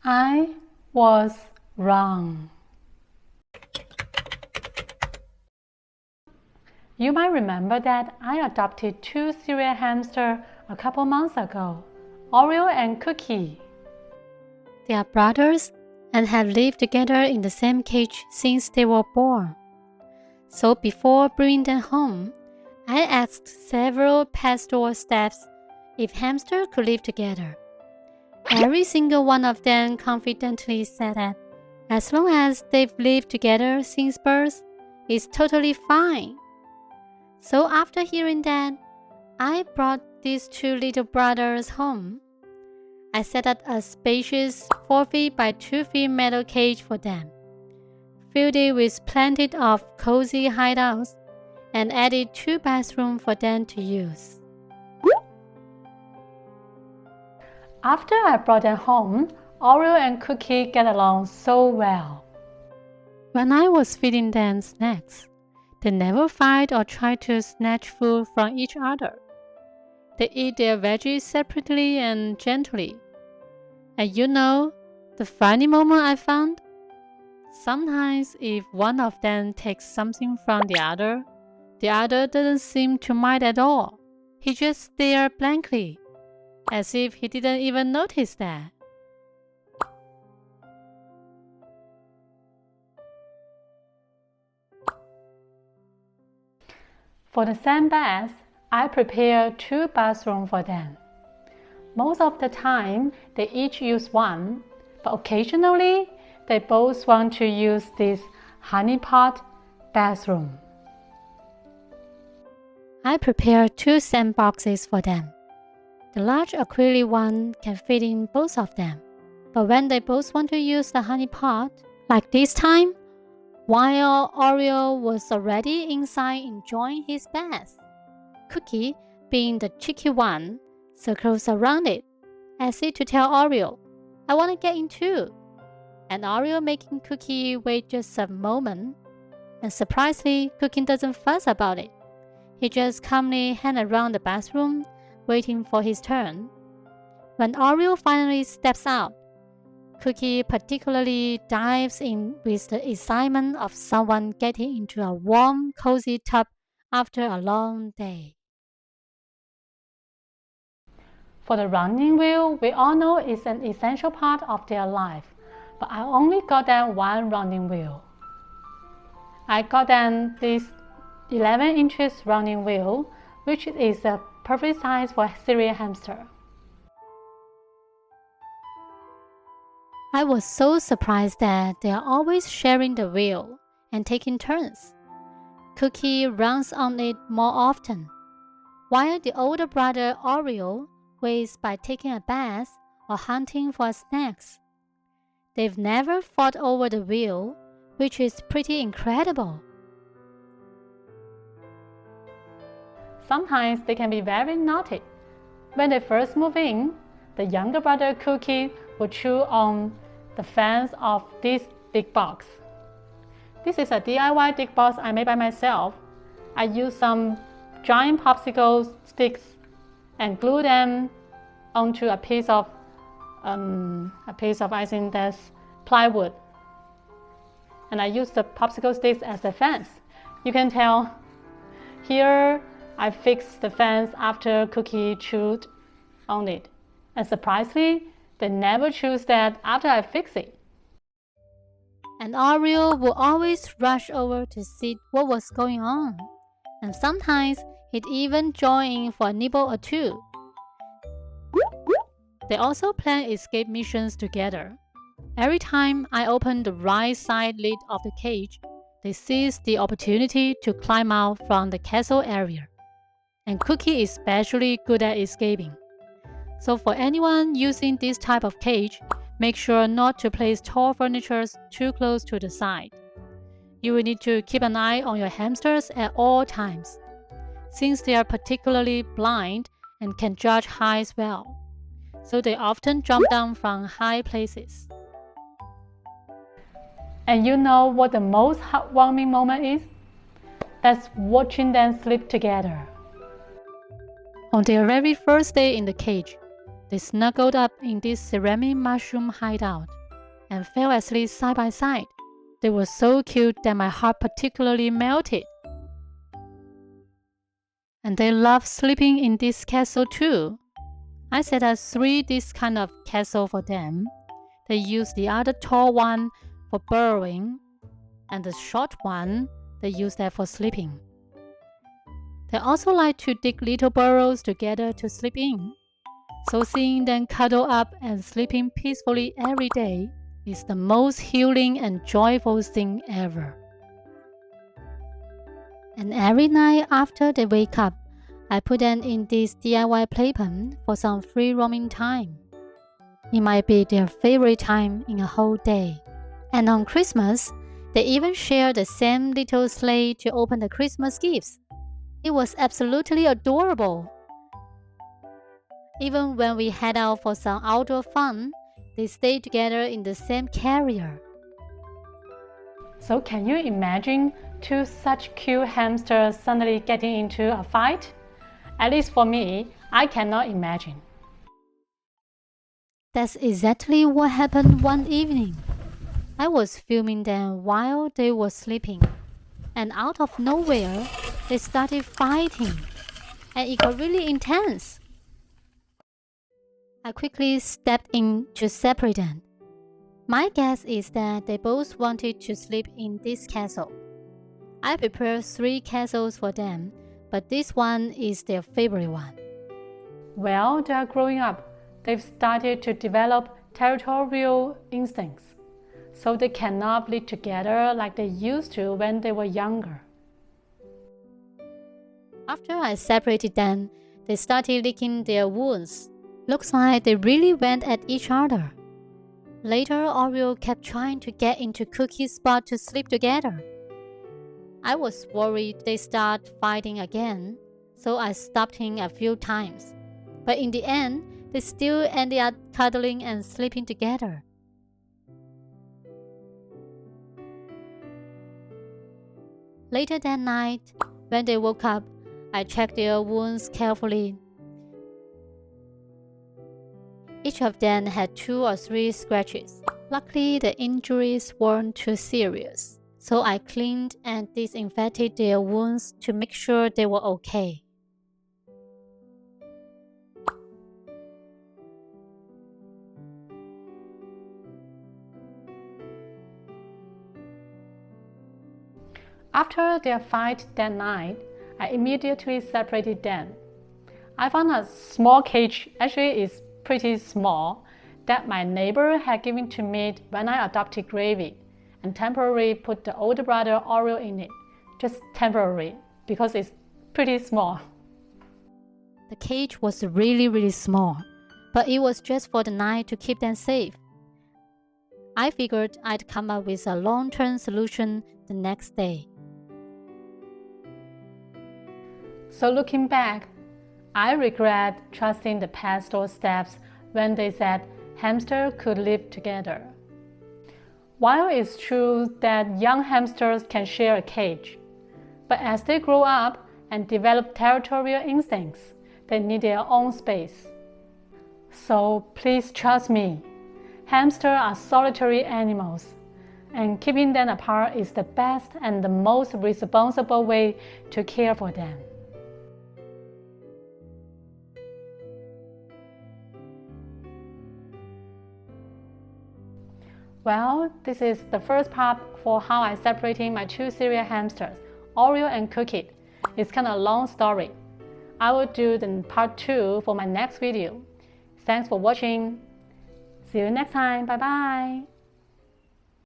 I was wrong. You might remember that I adopted two serial hamsters a couple months ago, Oreo and Cookie. They are brothers and have lived together in the same cage since they were born. So before bringing them home, I asked several pet store staffs if hamsters could live together. Every single one of them confidently said that as long as they've lived together since birth, it's totally fine. So after hearing that, I brought these two little brothers home. I set up a spacious 4 feet by 2 feet metal cage for them, filled it with plenty of cozy hideouts, and added 2 bathrooms for them to use. After I brought them home, Oreo and Cookie get along so well. When I was feeding them snacks, they never fight or try to snatch food from each other. They eat their veggies separately and gently. And you know, the funny moment I found? Sometimes if one of them takes something from the other doesn't seem to mind at all. He just stares blankly, as if he didn't even notice that. For the same bath, I prepare 2 bathrooms for them. Most of the time, they each use one, but occasionally, they both want to use this honeypot bathroom. I prepare 2 sandboxes for them. The large acrylic one can fit in both of them, but when they both want to use the honeypot, like this time, while Oreo was already inside enjoying his bath, Cookie, being the cheeky one, circles around it, as if to tell Oreo, I want to get in too. And Oreo making Cookie wait just a moment, and surprisingly, Cookie doesn't fuss about it. He just calmly hangs around the bathroom, waiting for his turn. When Oreo finally steps out, Cookie particularly dives in with the excitement of someone getting into a warm, cozy tub after a long day. For the running wheel, we all know it's an essential part of their life, but I only got them one running wheel. I got them this 11 inches running wheel, which is a perfect size for a serial hamster. I was so surprised that they are always sharing the wheel and taking turns. Cookie runs on it more often, while the older brother Oreo waits by taking a bath or hunting for snacks. They've never fought over the wheel, which is pretty incredible. Sometimes they can be very naughty. When they first move in, the younger brother Cookie will chew on the fans of this dig box. This is a DIY dig box I made by myself. I used some giant popsicle sticks and glue them onto a piece of I think that's plywood. And I used the popsicle sticks as a fence. You can tell here I fixed the fence after Cookie chewed on it. And surprisingly, they never choose that after I fix it. And Oreo would always rush over to see what was going on. And sometimes he'd even join in for a nibble or two. They also plan escape missions together. Every time I open the right side lid of the cage, they seize the opportunity to climb out from the castle area. And Cookie is especially good at escaping. So for anyone using this type of cage, make sure not to place tall furniture too close to the side. You will need to keep an eye on your hamsters at all times, since they are particularly blind and can judge heights well. So they often jump down from high places. And you know what the most heartwarming moment is? That's watching them sleep together. On their very first day in the cage, they snuggled up in this ceramic mushroom hideout and fell asleep side by side. They were so cute that my heart particularly melted. And they love sleeping in this castle too. I set up 3 this kind of castle for them. They use the other tall one for burrowing, and the short one, they use that for sleeping. They also like to dig little burrows together to sleep in. So seeing them cuddle up and sleeping peacefully every day is the most healing and joyful thing ever. And every night after they wake up, I put them in this DIY playpen for some free roaming time. It might be their favorite time in a whole day. And on Christmas, they even share the same little sleigh to open the Christmas gifts. It was absolutely adorable. Even when we head out for some outdoor fun, they stay together in the same carrier. So can you imagine 2 such cute hamsters suddenly getting into a fight? At least for me, I cannot imagine. That's exactly what happened one evening. I was filming them while they were sleeping, and out of nowhere, they started fighting, and it got really intense. I quickly stepped in to separate them. My guess is that they both wanted to sleep in this castle. I prepared 3 castles for them, but this one is their favorite one. Well, they are growing up. They've started to develop territorial instincts, so they cannot live together like they used to when they were younger. After I separated them, they started licking their wounds. Looks like they really went at each other. Later, Oreo kept trying to get into Cookie's spot to sleep together. I was worried they'd start fighting again, so I stopped him a few times. But in the end, they still ended up cuddling and sleeping together. Later that night, when they woke up, I checked their wounds carefully. Each of them had 2 or 3 scratches. Luckily, the injuries weren't too serious, so I cleaned and disinfected their wounds to make sure they were okay. After their fight that night, I immediately separated them. I found a small cage, actually it's pretty small, that my neighbor had given to me when I adopted Gravy, and temporarily put the older brother Oreo in it, just temporarily, because it's pretty small. The cage was really small, but it was just for the night to keep them safe. I figured I'd come up with a long-term solution the next day. So looking back, I regret trusting the pet store staffs when they said hamsters could live together. While it's true that young hamsters can share a cage, but as they grow up and develop territorial instincts, they need their own space. So please trust me, hamsters are solitary animals, and keeping them apart is the best and the most responsible way to care for them. Well, this is the first part for how I separated my 2 cereal hamsters, Oreo and Cookie. It's kind of a long story. I will do the part 2 for my next video. Thanks for watching. See you next time. Bye bye.